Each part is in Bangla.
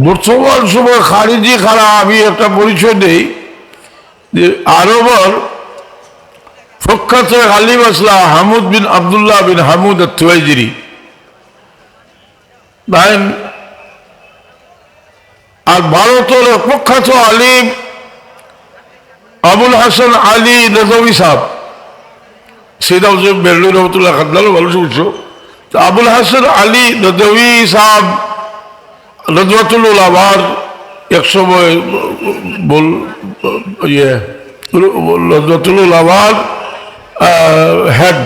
বর্তমান সময় খারিজি খারা আমি একটা পরিচয় দেই যে আরবের প্রখ্যাত আলিম আসলা হামুদ বিন আবদুল্লাহ বিন হামুদ আত-তুওয়াইজিরি আর ভারতের প্রখ্যাত আলিম আবুল হাসান আলী নদভী সাহেব সেটা হচ্ছে বেরলুই রহমতুল্লাহ খাদ্দাল ভালো শুনছো। তো আবুল হাসান আলী নদভী সাহেব নদওয়াতুল উলামার এক সময় নদওয়াতুল উলামার হেড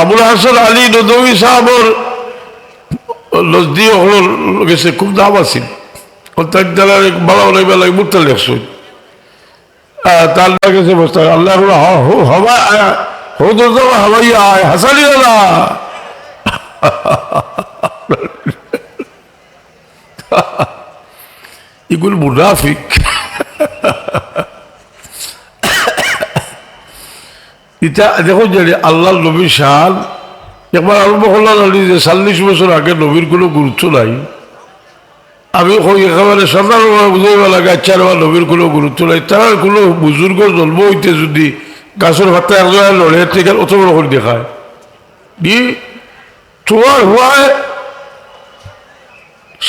আবুল হাসান আলী নদভী সাহেবের নজদি গেছে খুব দাম আছে বালা বেলায় মুক্তা লেখছ তার কাছে বসতে আল্লাহ হবাইয়া হাসানি না এগুলো মুনাফিক। এটা দেখো যে আল্লাহ নবী শান একবার আরম্ভ করলাম যে 40 বছর আগে নবীর কোনো গুরুত্ব নাই। আমি একেবারে সাধারণ বুঝাইবা লাগে আচ্ছা নবীর কোনো গুরুত্ব নাই। তার কোনো বুজুর্গ জন্ম হইতে যদি গাছের ভাত্তা একজন লড়ে ঠিক অত বড় করে দেখায় দি তোমার হওয়ায়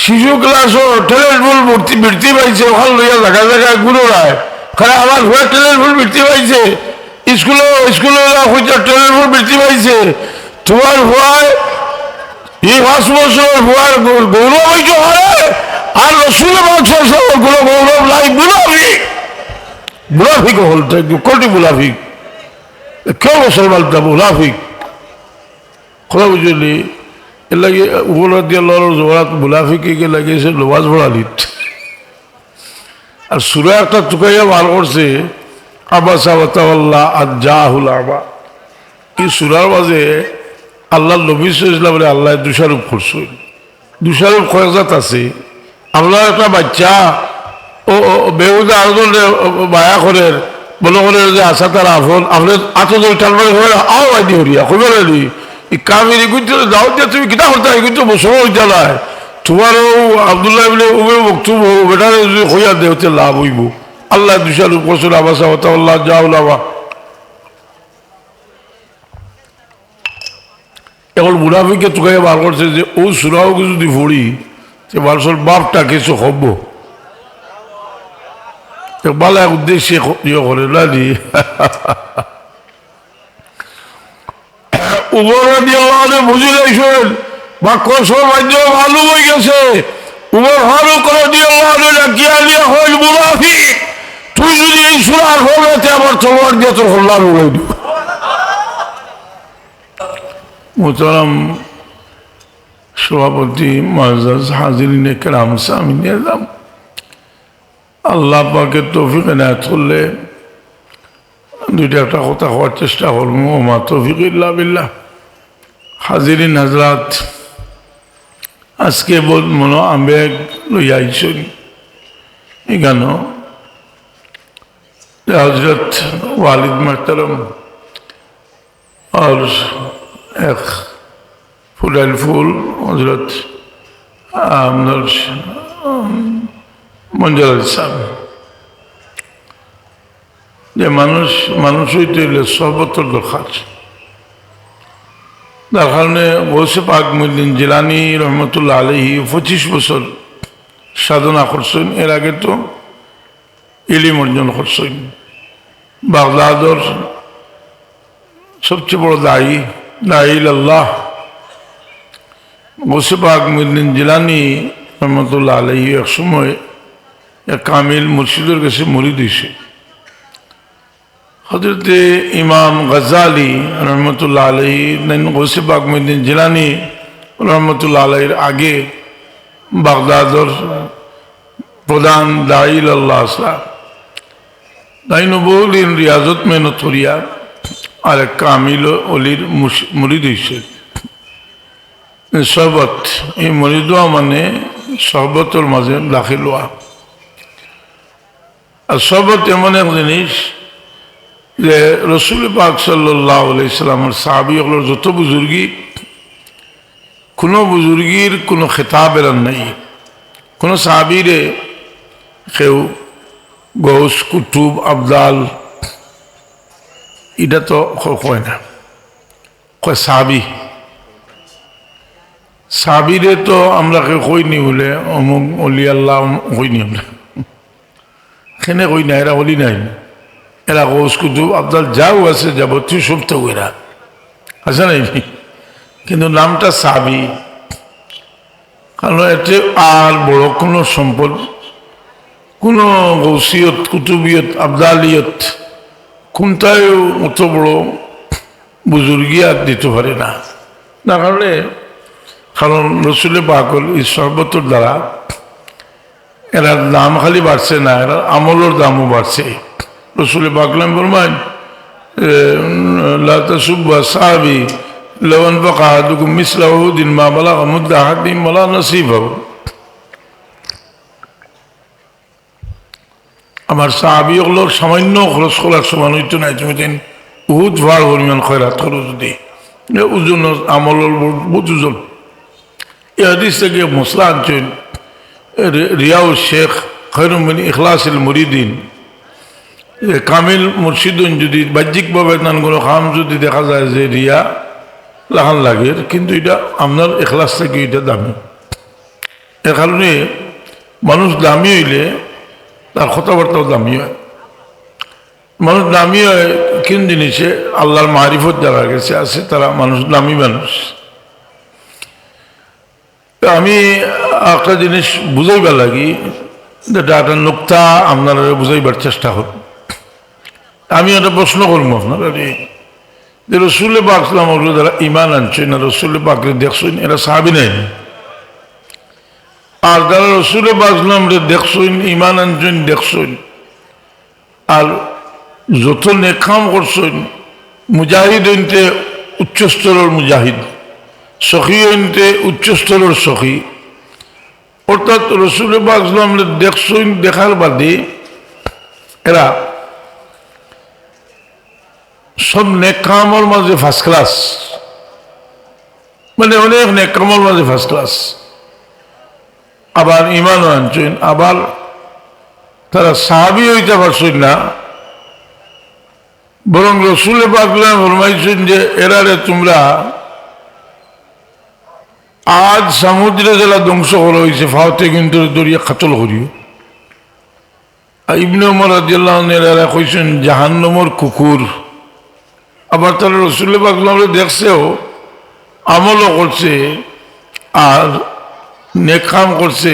শিশু ক্লাসও টেলের ফুল বৃত্তি পাইছে ওখান লইয়া জায়গা জায়গায় গুলো রায় খালি আমার হয়ে টেলের ফুল বৃত্তি পাইছে স্কুলে টেলের ফুল বৃত্তি পাইছে তোমার হওয়ায় এই 5 বছর হওয়ার গৌরব হইতে হয় আর রসুলের কোনো গৌরব নাই। মুনাফিক হল কোটি মুনাফিক কেউ মুসলমানটা মুনাফিক কথা বুঝলি এর লাগে উপর দিয়ে জোয়াত মুনাফিকে লাগিয়েছে নমাজ পড়ালিত আর সুরা একটা চুকাইয়া বার করছে আবাসা ওয়াতাওয়াল্লা আন জাআহুল আমা। এই সুরার মাঝে আল্লাহ নবী সাল্লাল্লাহু আলাইহি আল্লাহ দোষারোপ করছে। দোষারোপ কয়েকজাত আছে। আপনার একটা বাচ্চা ও বেহুদা আরেকজন মায়া করেন মনে করেন যে আশা তারা আপন আপনি আতজন টানবারে হয়ে আও আইডি হরিয়া কইবার আইডি এই কামিনী কিন্তু যাও যে তুমি কিতা করতে কিন্তু মুসলমান হইতে নাই তোমারও আব্দুল্লাহ ইবনে উমর মকতুম বেটারে যদি হইয়া দেওতে লাভ হইব। আল্লাহ দোষারোপ করছেন আবাসা ওয়াতাওয়াল্লা জাআহুল আমা। এখন মুনাফিককে তুকাইয়া বার করছে যে ও সুরাওকে যদি পড়ি যে মানুষের বাপটা কিছু হব বালা উদ্দেশ্যে ইয়ে করে না নি উমর বুঝে যাইছেন বা কসম ভালো হয়ে গেছে উমর ফারুক রাদিয়াল্লাহু আনহু হল মুনাফিক তুই যদি এই সুরার হবে আমার তোমার দিয়ে তোর হল্লার উড়াই দিব। মোহতারাম সভাপতি মুআজ্জাজ হাজিরিন কিরাম সামিন নিজাম আল্লাহ পাকের তৌফিক এনায়েত করলে দুইটা একটা কথা হওয়ার চেষ্টা করবো। ওমা তৌফিক ইল্লা বিল্লাহ। হাজিরিন হাজরাত আজকে মনো আবেগ লইয়া আইছেন এখানে হজরত ওয়ালিদ মোহতারম আর এক ফুলাইল ফুল হজরত আপনার মঞ্জুর আলী সাহেব যে মানুষ হইতে হইলে সহবতর দরকার। তার কারণে গৌসে পাক মুইনুদ্দিন জিলানী রহমতুল্লাহ আলাইহি 25 বছর সাধনা করছেন। এর আগে তো ইলম অর্জন করছেন। বাগদাদর সবচেয়ে বড় দায়ী আল্লাহ গৌসে পাক মুইনুদ্দিন জিলানী রহমতুল্লাহ আলাইহি এক সময় এক কামিল মুর্শিদের কাছে মুরিদ হইছে। হযরত ইমাম গজালি রহমতুল্লাহ আলাইহি গৌসে পাক মুইনুদ্দিন জিলানী রহমতুল্লাহ আলাইহির আগে বাগদাদর প্রধান দাঈ আল্লাহ আসলাম দাঈ নবুলিন রিয়াজত মেহনত করিয়া আর এক কামিল অলির মুরিদ হইছে। সহবত এই মুরিদ মানে সহবতর মাঝে দাখিল হওয়া। আর সহবত এমন এক জিনিস যে রসুল পাক সাল্লাল্লাহু আলাইহি সাল্লামের সাহাবী যত বুজুর্গি কোনো বুজুর্গির কোনো খেতাব এর নাই। কোনো সাহাবীরে কেউ গৌস কুতুব আবদাল এটা তো কয় না, কয় সাহাবী। সাহাবীরে তো আমরা কেউ কইনি বলে অমুক অলি আল্লাহ কইনি আমরা, সেনে কই না, এরা অলি নাই, এরা গৌস কুতুব আবদাল যাও আছে যাবতীয় সব তো এরা আছে নাই, কিন্তু নামটা সাহাবী। কারণ এতে আর বড় কোনো সম্পদ, কোনো গৌসিয়ত কুতুবিয়ত আবদালিয়ত কোনটাই অত বড় বুজুর্গিয়াত দিতে পারে না। না কারণে কারণ রসুলে পাকল এই শরবতর দ্বারা এরা দাম খালি বাড়ছে না, এরা আমলের দামও বাড়ছে। রসুলে পাকলাম বলবেন লা তাসুব্বু আসহাবি লাউ আনফাকা আহাদুকুম মিসলা উহুদিন মা বালাগা মুদ্দা আহাদিহিম ওয়ালা নাসীফাহু। আমার সাহাবী ওগুলোর সামান্য খরচ করার সমান হইতো না, তুমি দিন উহুদ ভার পরিমাণ খয়রাত খরচ যদি ওজন আমলের বহুত ওজন। এই হাদিস থেকে মশলা আনছেন রিয়াউ শেখ খৈরুম মিন ইখলাসিল মুরিদিন, কামিল মুর্শিদুন যদি বাহ্যিকভাবে নান কোনো কাম যদি দেখা যায় যে রিয়া লাগান লাগে, কিন্তু এটা আপনার এখলাস থেকে এটা দামি। এর কারণে মানুষ দামি হইলে তার কথাবার্তাও দামি হয়। মানুষ দামি হয় কোন জিনিসে? আল্লাহর মারিফত যারা গেছে আছে তারা মানুষ দামি মানুষ। আমি একটা জিনিস বুঝাইবার লাগি, যেটা একটা নোক্তা আপনারা বুঝাইবার চেষ্টা করব। আমি একটা প্রশ্ন করবো আপনারা, যে রসুলে পাক সাল্লাল্লাহু আলাইহি ওয়াসাল্লাম যারা ইমান আনছেন না রসুলে পাকরে দেখছেন, এরা সাহাবী নাই। আর যারা রসুলে পাক সাল্লাল্লাহু আলাইহি ওয়াসাল্লাম দেখছেন ইমান আনছেন দেখছেন আর যত নেকাম করছেন, মুজাহিদ হইতে উচ্চস্তরের মুজাহিদ, সখী হইতে উচ্চস্তরের সখী, অর্থাৎ রসুল পাক সাল্লাল্লাহু আলাইহি ওয়াসাল্লাম দেখছেন, দেখার বাদে এরা সব নেকামর মাঝে ফার্স্ট ক্লাস, মানে অনেক নেকামর মাঝে ফার্স্ট ক্লাস। আবার ইমানও আনছেন, আবার তারা সাহাবী হইতে পারছেন না, বরং রসুল পাক ফরমাইছেন যে এরারে তোমরা আজ সমুদ্রে যারা ধ্বংস করা হয়েছে ফাওতে কিন্তু দরিয়া কাতল করিও। ইবনে ওমর রাদিয়াল্লাহু আনহু এরা কইছেন জাহান্নামের কুকুর। আবার তারা রসুল পাক দেখছেও, আমলও করছে আর নেক কাম করছে,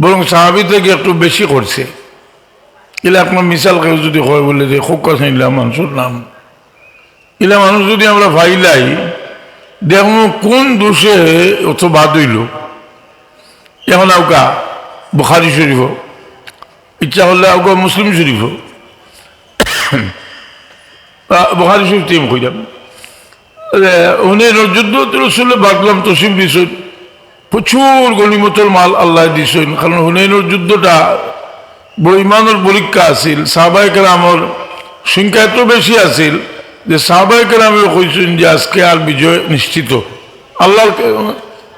বরং সাহাবী থেকে একটু বেশি করছে। এলা আপনার মিসাল কেউ যদি হয় বলে যে খোকা চাইলা মানুষের নাম, এলা মানুষ যদি আমরা ভাইলাই দেখুন কোন দোষে অত বাদ হইল। এখন আউকা বুখারী শরীফ, ইচ্ছা হলে আউকা মুসলিম শরীফ, বুখারী শরীফ টিম কইলাম হুনাইনের যুদ্ধ রসুল বাগলাম তসিম দিছেন, প্রচুর গনিমতের মাল আল্লাহ দিছেন। কারণ হুনাইনের যুদ্ধটা বড় ইমানের পরীক্ষা আছিল। সাহাবায়ে কেরামের সংখ্যা এত বেশি আছিল যে সাহাবায়ে কেরামেও কইছেন যে আজকে আর বিজয় নিশ্চিত। আল্লাহর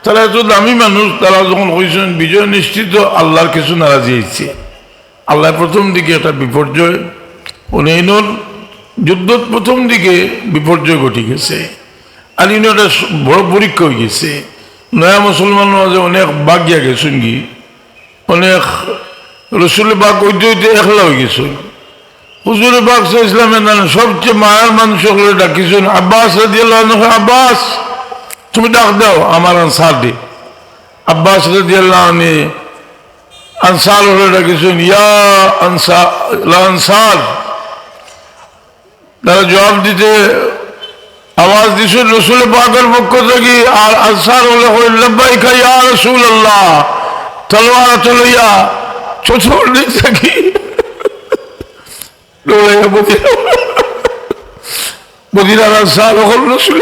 তারা এত দামি মানুষ, তারা যখন কইছেন বিজয় নিশ্চিত, আল্লাহর কিছু নারাজি হয়েছে। আল্লাহ প্রথম দিকে একটা বিপর্যয়, হুনাইনের যুদ্ধত প্রথম দিকে বিপর্যয় ঘটে গেছে, আর ইনো একটা বড় পরীক্ষা হয়ে গেছে। নয়া মুসলমানের মাঝে অনেক বাগ গিয়া গেছেন, কি অনেক রসুল পাক হইতে হইতে একলা হয়ে গেছে। হুজুর পাক ইসলামের নাম সবচেয়ে মায়ার মানুষ সকলে ডাকিছেন, আব্বাস রাদিয়াল্লাহু আনহু, আব্বাস তুমি ডাক দাও আমার আনসার দে। আব্বাস রাদিয়াল্লাহু আনহু আনসার হলে ডাকিছেন, ইয়া আনসার। তারা জবাব দিতে আওয়াজ দিছেন রসুল পাকের পক্ষ থেকে, আর আনসার হলে লাব্বাইকা ইয়া রাসূলুল্লাহ, তলোয়ার চলইয়া চতুর্দিক থেকে মদিনার আনসার হল রসুল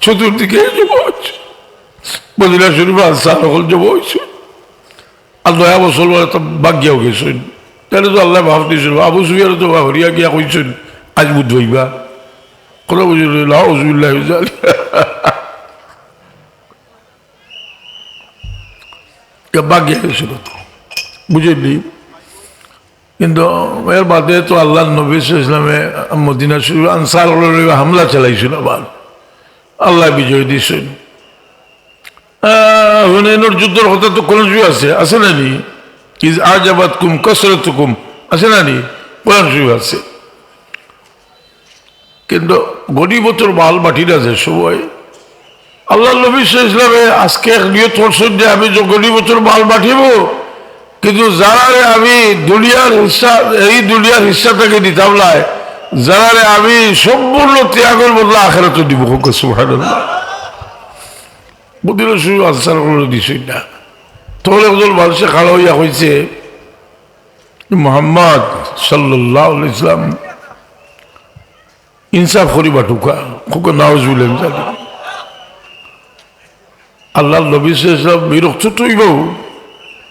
চতুর্দিকে মদিনা শরীফ আনসার হল জব হয়েছে। আর দয়া মুসলমান তো বাগিয়াও গেছেন, তাহলে তো আল্লাহ ভাব দিয়েছিল। আবু সুফিয়ান তো হরিয়া গিয়া কইছেন আজ বুধ হইবা, কথা বুঝল হুজুবিল্লাহ। বাগিয়ে গেছিল তো, বুঝলি। কিন্তু এর বাদে তো আল্লাহ নবী ইসলামে মদিনা শরীফ আনসার হামলা চালাইছিল আবার, আল্লাহ বিজয় দিয়েছেন। হুনাইনের যুদ্ধের কথা তো কোরআন শরীফ আছে না নি? ইজ আজাবাতকুম কাসরাতুকুম আছে না নি? কোরআন শরীফ আছে। কিন্তু গরিবতর মাল বাটিরা যে সবাই আল্লাহ নবী ইসলামে আজকে নিয়ত করছেন যে আমি গরিবতর মাল বাটিব, কিন্তু যারারে আমি দুনিয়ার হিস্সা, এই দুনিয়ার হিস্সাটাকে দিতাম না, যারারে আমি সম্পূর্ণ ত্যাগের বদলে আখেরাতে দিব। সুবহানাল্লাহ। মদিনা শরীফ আনসার করে দিছই না। তখন একজন মানুষে খাড়া হইয়া হয়েছে মুহাম্মদ সাল্লাল্লাহু আলাইহি ওয়াসাল্লাম ইনসাফ করিবা টুকা খুকা নাউজ বলেন জানি আল্লাহ নবী সাল্লাল্লাহু বিরক্ত তৈব,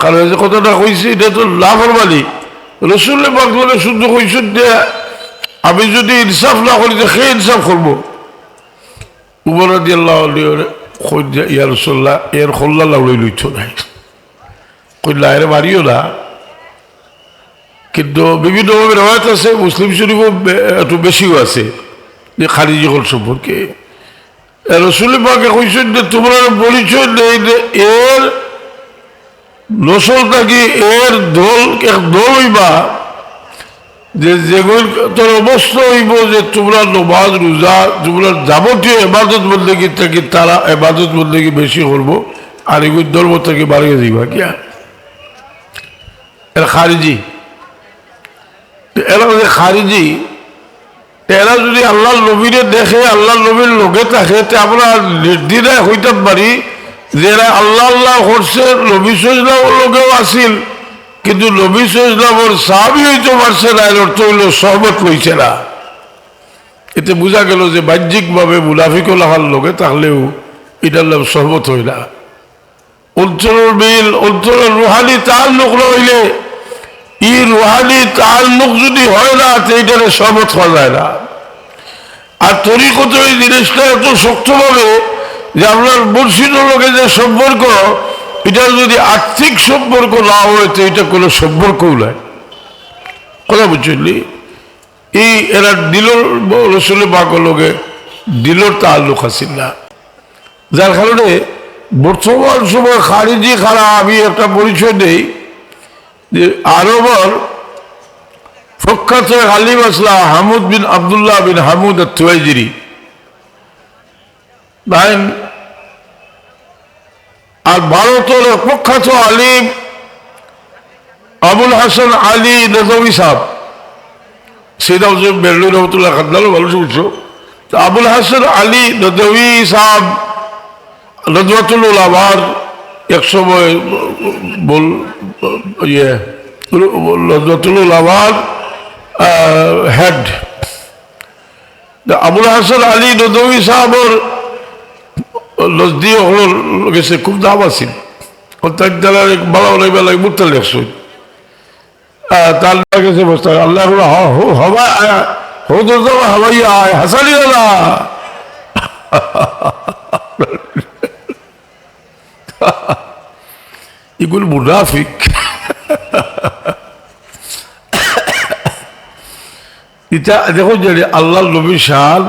কারণ যে কথাটা কইছে এটা তো লাফরমানি। রসুল পাকলে শুদ্ধ কইছেন যে আমি যদি ইনসাফ না করি তো সে ইনসাফ করবো। উমর রাদিয়াল্লাহু আনহু কই যে ইয়া রাসূলুল্লাহ এর খোল্লা লাউড়াই লইছ নাই, কই লাইরে মারিও না। কিন্তু বিভিন্নভাবে রওয়ায়াত আছে, মুসলিম শরীফও একটু বেশিও আছে যে খারিজি হল সম্পর্কে। রসুল পাকে কইছেন যে তোমরা পরিচয় নেই যে এর নসল থাকি এর দল এক দল হইবা যে যেগুলো তোর অবস্থা হইব যে তোমরা নমাজ রোজা তোমরা যাবতীয় এবাদত বন্দেগী থাকি তারা এবাদত বন্দেগী বেশি করবো, আর এগুলো ধর্ম থেকে বাড়িয়ে দিবা কিয়া এর খারিজি। এরা যে খারিজি, এরা যদি আল্লাহ নবীরে দেখে আল্লাহ নবীর লোকে থাকে তে আমরা নির্দ্বিধায় হইতে পারি যে এরা আল্লাহ আল্লাহ করছে, নবী সাল্লাল্লাহু লোকেও আসিল, কিন্তু নবী সাল্লাল্লাহু সাহাবী হইতে পারছে না, এর অর্থ হইল সহমত লইছে না। এতে বোঝা গেল যে বাহ্যিকভাবে মুনাফিকুল আহার লোকে থাকলেও এটার নাম সহমত হয় না। অন্তরের মিল, অন্তরের রুহানি তাআল্লুক হইলে ই রুহানি তাআল্লুক যদি হয় না তো এটারে সহমত হওয়া যায় না। আর তরিকত এই জিনিসটা এত শক্তভাবে যে আপনার মুর্শিদের লোকে যে সম্পর্ক, এটা যদি আর্থিক সম্পর্ক না হয় তো এটা কোনো সম্পর্কও নয়। কথা বুঝলি? এই এরা দিলর রসুল পাকের লোকে দিলর তাআল্লুক আসিল না, যার কারণে বর্তমান সময় খারিজি খারা আমি একটা পরিচয় দেই যে আরবর প্রখ্যাত আলিম আসলা হামুদ বিন আবদুল্লাহ বিন হামুদ আত-তুওয়াইজিরি, আর ভারতের প্রখ্যাত আলিম আবুল হাসান আলী নদভী সাহেব, সেটা হচ্ছে বেরলুই রহমতুল্লাহ খাদ্দাল ভালো শুনছো। আবুল হাসান আলী নদভী সাহেব নদওয়াতুল উলামার এক সময় নদওয়াতুল উলামার হেড। আবুল হাসান আলী নদভী সাহেবের নজদি গেছে খুব দাম আছিল, বাবা বেলায় মুক্তা লেখছেন তার গেছে বস্তা আল্লাহ হবাইয়া হাসানি দাদা এগুলো মুনাফিক। এটা দেখো যে আল্লাহ নবী শান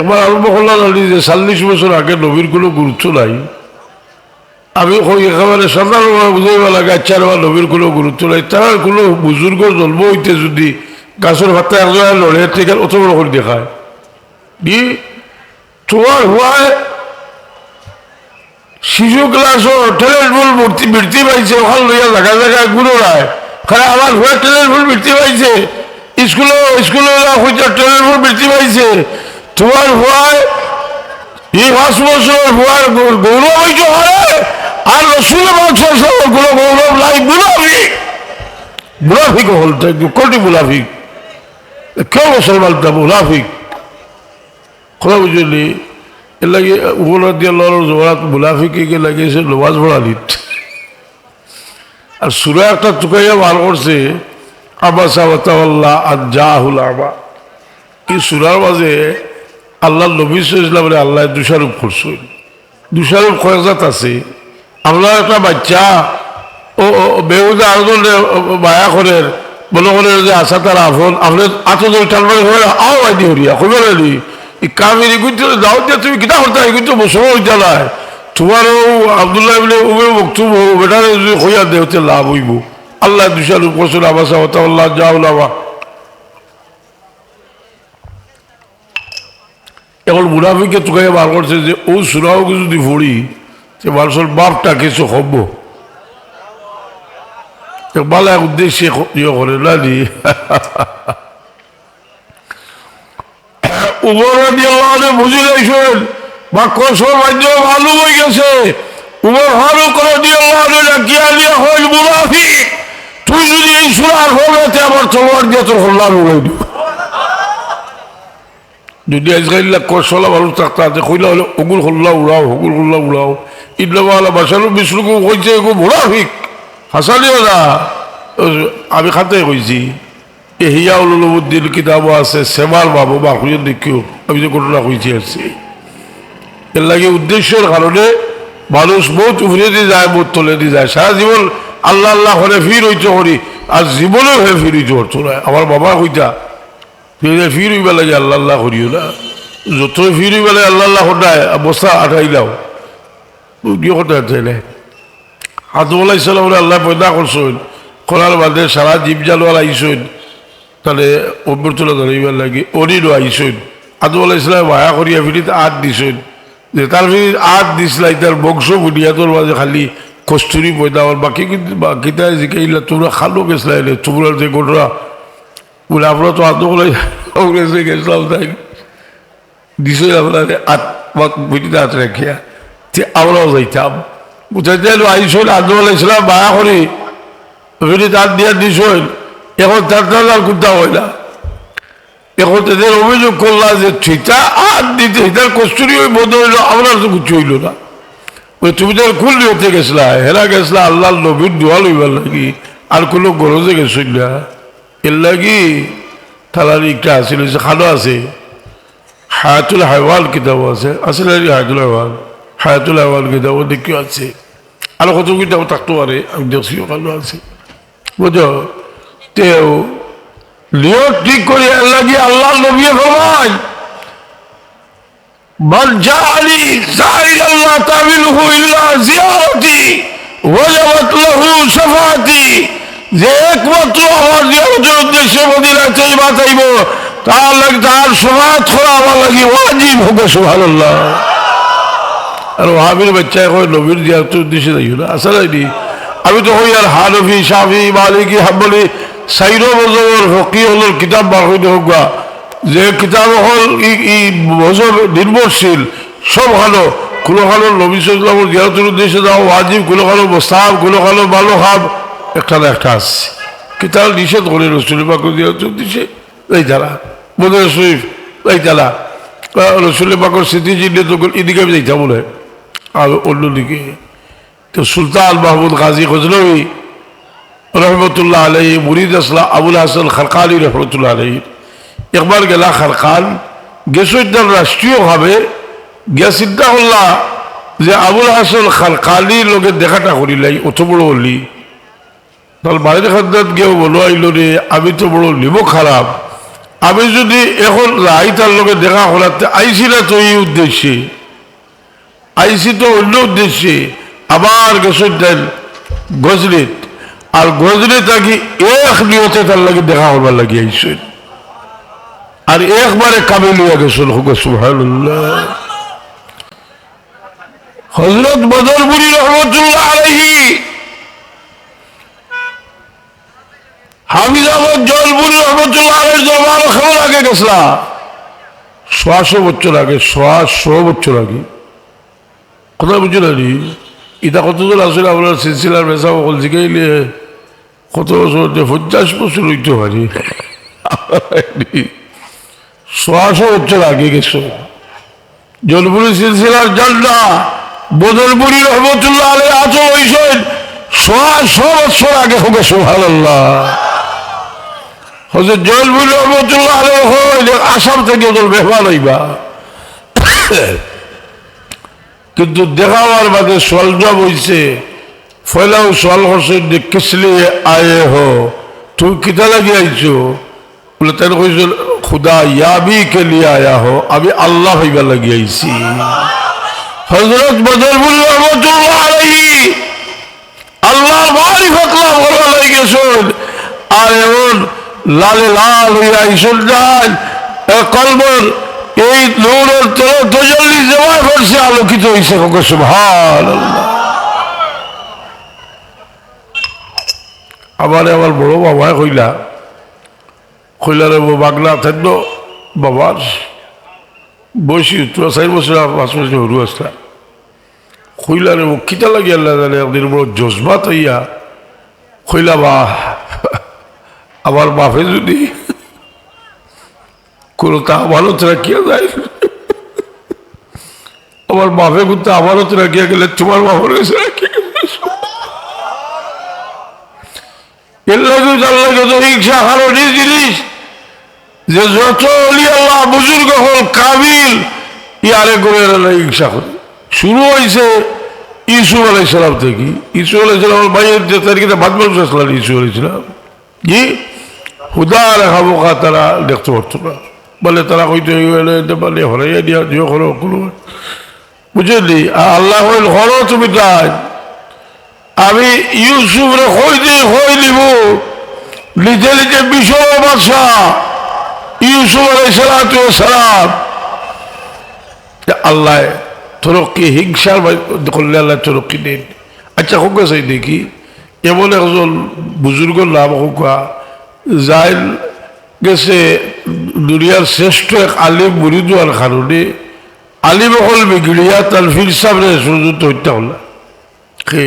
একবার আরম্ভ করলাম যে 40 বছর আগে নবীর কোনো গুরুত্ব নাই। আমি একেবারে সাধারণভাবে বুঝাইবা লাগে আচ্ছা নবীর কোনো গুরুত্ব নাই, তার কোনো বুজুর্গ জন্ম হইতে যদি গাছের ভাতা একজনে লড়ে থেকে অত বড় করে দেখায় কি তোমার হওয়ায় শিশু ক্লাসও টেলের ফুল বৃত্তি পাইছে, ওখান লইয়া জায়গায় জায়গায় গুলো রায় খারাপ আমার হয়ে টেলের ফুল বৃত্তি পাইছে, স্কুলে হইতে টেলের ফুল বৃত্তি পাইছে, তোমার হওয়ায় এই 5 বছর হওয়ার গৌরব হইতে হয়, আর রসুলের বছর কোনো গৌরব নাই। মুনাফিক হল কোটি মুনাফিক, কেউ মুসলমানটা মুনাফিক। কথা বুঝলি? এর লাগে উপর দিয়ে জোয়ারাত মুনাফিকে লাগিয়েছে নমাজ পড়ালিত। আর সূরা একটা চুকাইয়া বার করছে আবাসা ওয়া তাওয়াল্লা আন জাহুল আমা। এই সূরার মাঝে আল্লাহ নবী সাল্লাল্লাহু আলাইহি আল্লাহ দোষারোপ করছেন। দোষারোপ কয়েক জাত আছে। আপনার একটা বাচ্চা ও বেহুদা আরেকজন মায়া করেন মনে করেন যে আশা তার আফন আপনি আতজন টানবানি করে আও আইডি হরিয়া কবে রেডি এই কামিনী কিন্তু দাও দিয়ে তুমি কিনা করতে কিন্তু মুসলমান হইতে নাই তোমারও আবদুল্লাহ বলে উবে বক্তব্য বেটারে যদি হইয়া দেহতে লাভ হইব আল্লাহ দুশার উপসুল আবাসা আল্লাহ জাউলামা এখন মুনাফিকে তোকে বার করছে যে ও সুরাও যদি পড়ি যে মানুষের বাপটা কিছু হব বালা উদ্দেশ্যে ইয়ে করে না নি উমর রাদিয়াল্লাহু বুঝে যাইছেন বা কসম আজ মালুম হয়ে গেছে উমর ফারুক রাদিয়াল্লাহু ডাকিয়া দিয়া হল মুনাফিক তুই যদি এই সূরার হলেতে আবার তলোয়ার দিয়ে তোর হল্লা উড়াই দিব যদি আজকাল কসলা ভালো থাকতা যে কইলা হলে হগুল হল্লা উড়াও হগুল হল্লা উড়াও ইদলাওয়ালা বাসারও বিষ্ণুকে কইছে এগো মুনাফিক হাসালিও না আমি খাতে কইছি এ হিয়া উলুদ্দিন কিতাবও আছে সেমার বাবু বা খুঁজে দেখিও আমি যে ঘটনা কইছি আসছি এর লাগে উদ্দেশ্যের কারণে মানুষ বহুত উভরে দিয়ে যায় বহুত তলে দিয়ে যায় সারা জীবন আল্লাহ আল্লাহ হলে ফির হইতে করি আর জীবনেও হয়ে ফির হইতে করতো না আমার বাবা কইতা ফির হইবা লাগে আল্লাহ আল্লাহ করিও না যতই ফির হইবা লাগে আল্লাহ আল্লাহ হটায় বস্তা আঠাই দাও গিয়ে কথা চাইলে আদম আলাইসাল্লাম আল্লাহ পয়দা করছেন করার বাদে সারা জীব জালোয়াল আইসেন তাহলে অভ্যর্থনা ধরিবার লাগে অরিরও আইসেন আদম আলাইসাল্লাম মায়া করিয়া ফিরিত আট দিছেন যে তার ফিরিত আট দিসলাই তার বংশ বুনিয়াদর মাঝে খালি কস্তুরি পয়দা হল বাকি কিন্তু বাকিটা জিকাইলা তোমরা খালো গেছিলা এলে তোমরা যে ঘটনা বলে আমরা তো আদম আলাইসে গেছিলাম তাই দিছে আপনার আট বুঝিতে হাত রাখিয়া আমরাও যাইতাম বুঝাইতে আইসেন আদম আলাইসাল্লাম মায়া করি ফিরিত হাত দিয়া দিছেন এখন তার আর কুদ্দা হয় না এখন তাদের অভিযোগ করলা যে ঠিকা আর দিতে তার কস্তুরি ওই বোধ হইল আমরা তো কিছু হইল না ওই তুমি তার খুল হতে গেছিলা হেরা গেছিলা আল্লাহ নবীর দোয়া লইবার লাগি আর কোনো গরজে গেছিল না এর লাগি তালার একটা আসিল খানো আছে হায়াতুল হাইওয়াল কিতাব আছে আসলে হায়াতুল হাইওয়াল কিতাব দেখিও আছে আর কত কিতাব থাকতে পারে আমি দেখছি ওখানে আছে বুঝো তেও নিয়ত ঠিক করে লাগি আল্লাহ নবী ফরমাই মান জাআলি সাইরাল্লাহ তাবিলহু ইল্লা জিয়ারতি ওয়াজাবাত লাহু শাফাআতি যে একমাত্র আমার জিয়ারতের উদ্দেশ্যে মদিনাতে বাতাইব তার লাগি তার শাফাআত করা আমার লাগি ওয়াজিব হবে সুবহানাল্লাহ আর ওয়াহাবির বাচ্চা কই নবীর জিয়ারতের উদ্দেশ্যে যাইও না আসলে আমি তো হই আর হানফি শাফি মালিকি হাম্বলি সাইরো মজহবের ফকি হল কিতাব বার হইতে হোক যে কিতাব হল ই মজহব নির্ভরশীল সব ভালো কোনো ভালো নবী সাল্লাল্লাহু জিয়ারতের উদ্দেশ্যে যাও ওয়াজিব কোনো ভালো মোস্তাহাব কোনো ভালো ভালো খাব একটা না একটা আছে কিতাব নিষেধ করে রসুল পাকের জিয়ারতের উদ্দেশ্যে এই যারা মদর শরীফ এই যারা রসুল পাকের স্মৃতিচিহ্নিত এদিকে আমি যাইতাম বলে আর অন্যদিকে তো সুলতান মাহমুদ গাজী গজনবী রহমতুল্লাহ আলাই মুরিদ আসলা আবুল হাসান খারকানি রহমতুল্লাহ আলাই একবার গেলা খারকান গেসইদার রাষ্ট্রীয়ভাবে গিয়া চিন্তা করলা যে আবুল হাসান খারকানির লোকে দেখাটা করিলাই অত বড় হলি তাহলে বাড়ির খাদ্যাত গিয়েও বলো আইল রে আমি তো বড় নিব খারাপ আমি যদি এখন রাই তার লোকে দেখা করাতে আইসি না তো এই উদ্দেশ্যে আইসি তো অন্য উদ্দেশ্যে আবার গেসইদার গজরিত আর গজরে থাকি এক নিয়তে তার লাগে দেখা হবার লাগে আইসেন আর একবারে কামে লিয়া গেছেন সুবহানাল্লাহ হযরত বদরপুরি রহমতুল্লাহ আলাইহি হামিদাবাদ জলপুরি রহমতুল্লাহ আলাইহি দরবার খবর আগে গেছলা 100 বছর আগে 100 বছর আগে কথা বুঝলেন এটা কতজন আসলে আপনার সিলসিলার মেসা বকল জিগাইলে কত বছর 50 বছর হইতে পারি 100 বছর আগে গেছো জলপুরি সিলসিলার জান্না বদরপুরি রহমতুল্লাহ আলাইহি আছো হইছেন 100 বছর আগে হবে সুবহানাল্লাহ হযরত জলপুরি রহমতুল্লাহ আলাইহি হইল আসাম থেকে ওদের মেহমান হইবা কিন্তু দেখাবার বাদে সলজব হইছে ফয়লাও সওয়াল করছে যে কিসলিয়ে আয়ে হো, তুমি কিতা লাগি আইছো? বলে তাই কইছিল খুদা ইয়াবি কে লিয়ে আয়া হো, আমি আল্লাহ হইবার লাগি আইছি। হযরত বদরপুর রহমাতুল্লাহ আলাইহি আল্লাহর মারিফত লাভ করবার লাগি গেছেন, আর এমন লালে লাল হইয়া আইসল যান কলবর এই নূরের তজল্লি জমা করছে, আলোকিত হইছে। সুবহানাল্লাহ। আবার আমার বড় বাবা কইলারে বাগলা থাকল বাবার বয়সী 4 বছর 5 বছর হরু আসলা, কইলারে কিতা লাগে আল্লাহ জানে একদিন বড় জজবাত হইয়া কইলা বা আমার বাপে যদি কোনো তা আমানত রাখিয়া যায়, আমার বাপে কিন্তু আমানত রাখিয়া গেলে তোমার বাবার কাছে রাখিয়া গেলে এর লাগে আল্লাহ যত হিংসা হারণের জিনিস, যে যত অলি আল্লাহ বুজুর্গ হল কাবিল ইয়ারে করে হিংসা করে। শুরু হয়েছে ইসুফ আলাইসালাম থেকে। ইসুফ আলাইসালাম ভাইয়ের যে তারিখে বাদ মানুষ আসলাম ইসুফ আলাইসালাম জি হুদা রেখা বোকা তারা দেখতে পারতো না, বলে তারা কইতে বলে হরাইয়া দিয়া দিও করো কোনো বুঝলি। আল্লাহ হইল হরো তুমি তাই আমি ইউসুফরে হই দিয়ে হই নিব লিখে লিখে বিশর বাদশা ইউসুফ আলাইসালাম। আল্লাহ তরক্কি হিংসার করলে আল্লাহ তরক্কি দেন। আচ্ছা হোক চাই দেখি এমন একজন বুজুর্গ নাম হোকা যাই গেছে দুনিয়ার শ্রেষ্ঠ এক আলিম মুরিদ হওয়ার কারণে আলিম হল বিগড়িয়া তার ফির সামনে সুযোগ হত্যা হল কে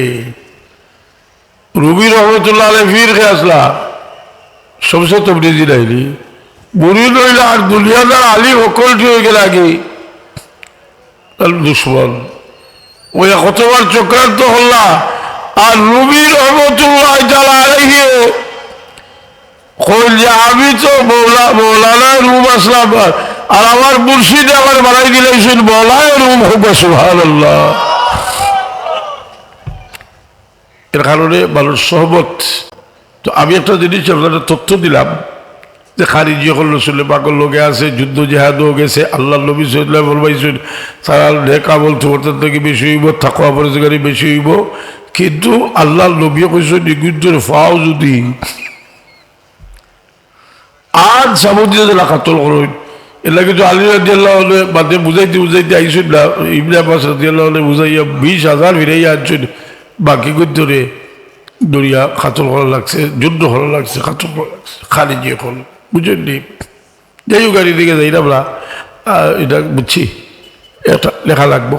রুবি রহমতুল্লাহ আলাই ফির কে আসলা সবসে তবরিজি নাইলি মুরিদ হইলা আর দুনিয়াদার আলিম সকলটি হয়ে গেল আগে দুশ্মন ওই কতবার চক্রান্ত হল্লা। আর রুবি রহমতুল্লাহ আলাইহি কইল যে আমি তো মৌলানা রুম আসলাম আর আমার মুর্শিদ আমার বানাই দিলেছেন মৌলায় রুম হোক। সুবহানাল্লাহ। এর কারণে মানুষ সহমত। তো আমি একটা জিনিস আপনাদের তথ্য দিলাম যে খারিজি হল রসুল পাগল লোকে আছে, যুদ্ধ জেহাদও গেছে, আল্লাহ নবী সাল্লাল্লাহু আলাইহি ওয়াসাল্লাম তারা নেকামল তোমাদের থেকে বেশি হইব, তাকওয়া পরহেজগারি বেশি হইব। কিন্তু আল্লাহ নবী কইছেন নিগুদ্ধের ফাও যদি আজ সামুদ্রিক কাতল করেন এর লাগে তো আলী রাদিয়াল্লাহু আনহু বাদে বুঝাইতে আইসেন না। ইবনে আব্বাস রাদিয়াল্লাহু আনহু বুঝাইয়া 20,000 ফিরাইয়া আনছেন, বাকি গদ্যরে দরিয়া কাতল করা লাগছে, যুদ্ধ করা লাগছে, কাতল করা লাগছে খারিজি হল বুঝেননি। যাই হোক গাড়ি দিকে যাই না আমরা এটা বুঝছি এটা লেখা লাগবো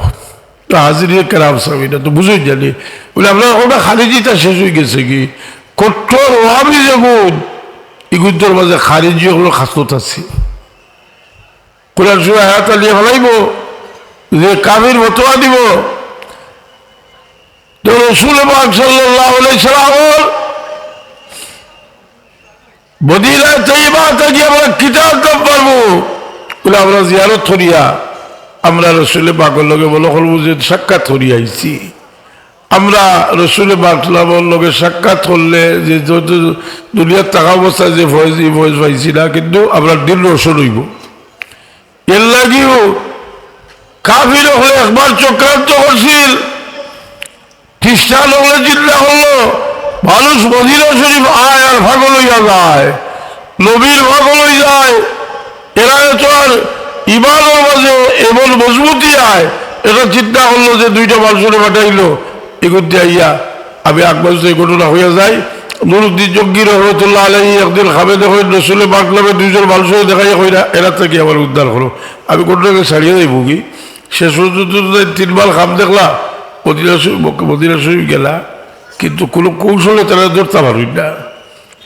হাজির কেরাম সাহেব এটা তো বুঝেই জানি বলে আপনার ওটা খারিজিটা শেষ হয়ে গেছে কি কঠোর ওয়াবি যেমন ইগুদ্দর মাঝে খারিজি হলো খাসলত আছে। কোরআন সূরা আয়াত নিয়ে ফেলাইব যে কাফির ফতোয়া দিব। তো রাসূল পাক সাল্লাল্লাহু আলাইহি সাল্লাম মদিনা তৈয়বা থেকে আমরা কিতাব পারবো বলে আমরা জিয়ারত করিয়া আমরা রসুল পাকের লগে বলো করবো যে সাক্ষাৎ করিয়া আইছি। আমরা রসুল পাকের লগে সাক্ষাৎ করলে যে যত দুনিয়ার টাকা অবস্থায় যে ফয়েজ পাইছি না, কিন্তু আমরা দিন রসুল হইব। এর লাগিও কাফির হলে একবার চক্রান্ত করছিল, খ্রিস্টান হলে চিন্তা হলো মানুষ মদিনা শরীফ আয় আর ভাগল হইয়া যায়, নবীর ভাগল হয়ে যায়। এরা তো আর ইমানের মাঝে এমন মজবুতি আয়, এটা চিন্তা করলো যে দুইটা মানুষের পাঠাইলো এগুতে আইয়া আমি আকবর এই ঘটনা হইয়া যায়। নুরুদ্দিন জঙ্গি রহমতুল্লাহ আলাইহি একদিন খাবে দেখো রসুলে বাকলামে দুইজন মানুষের দেখাই কইরা এরা থেকে আমার উদ্ধার করো। আমি ঘটনাকে ছাড়িয়ে যাই ভুগি শেষ পর্যন্ত 3 বার খাম দেখলা মদিনা শরীফ গেলা, কিন্তু কোনো কৌশলে তারা ধরতে পারবি না।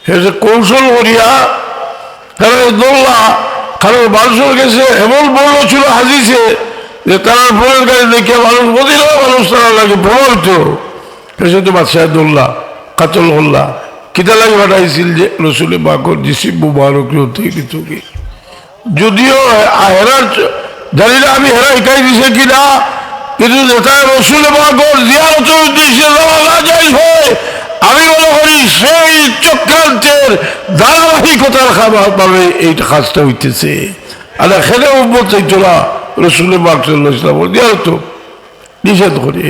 সে কৌশল করিয়া তারা দৌড়লা, কারণ মানুষের কাছে এমন বড় ছিল হাজিছে যে তারা ফোনের গাড়ি দেখে মানুষ মদিনা মানুষ তারা লাগে প্রভাবিত। সে তো বাদশাহ দৌড়লা কাতল হল্লা কিতা লাগে পাঠাইছিল যে রসুলে বাকর জিসিম মুবারক কিন্তু যদিও হেরার জানি না আমি হেরা শিখাই দিছে কিনা, কিন্তু যেটা রসুল পাকের জিয়ারতের উদ্দেশ্যে যাওয়া না যায় হয়, আমি মনে করি সেই চক্রান্তের ধারাবাহিকতার খাবার পাবে এই কাজটা হইতেছে। আর এখানে উম্মত চাইতো না রসুল পাক সাল্লাল্লাহু আলাইহি ওয়াসাল্লাম জিয়ারত নিষেধ করে।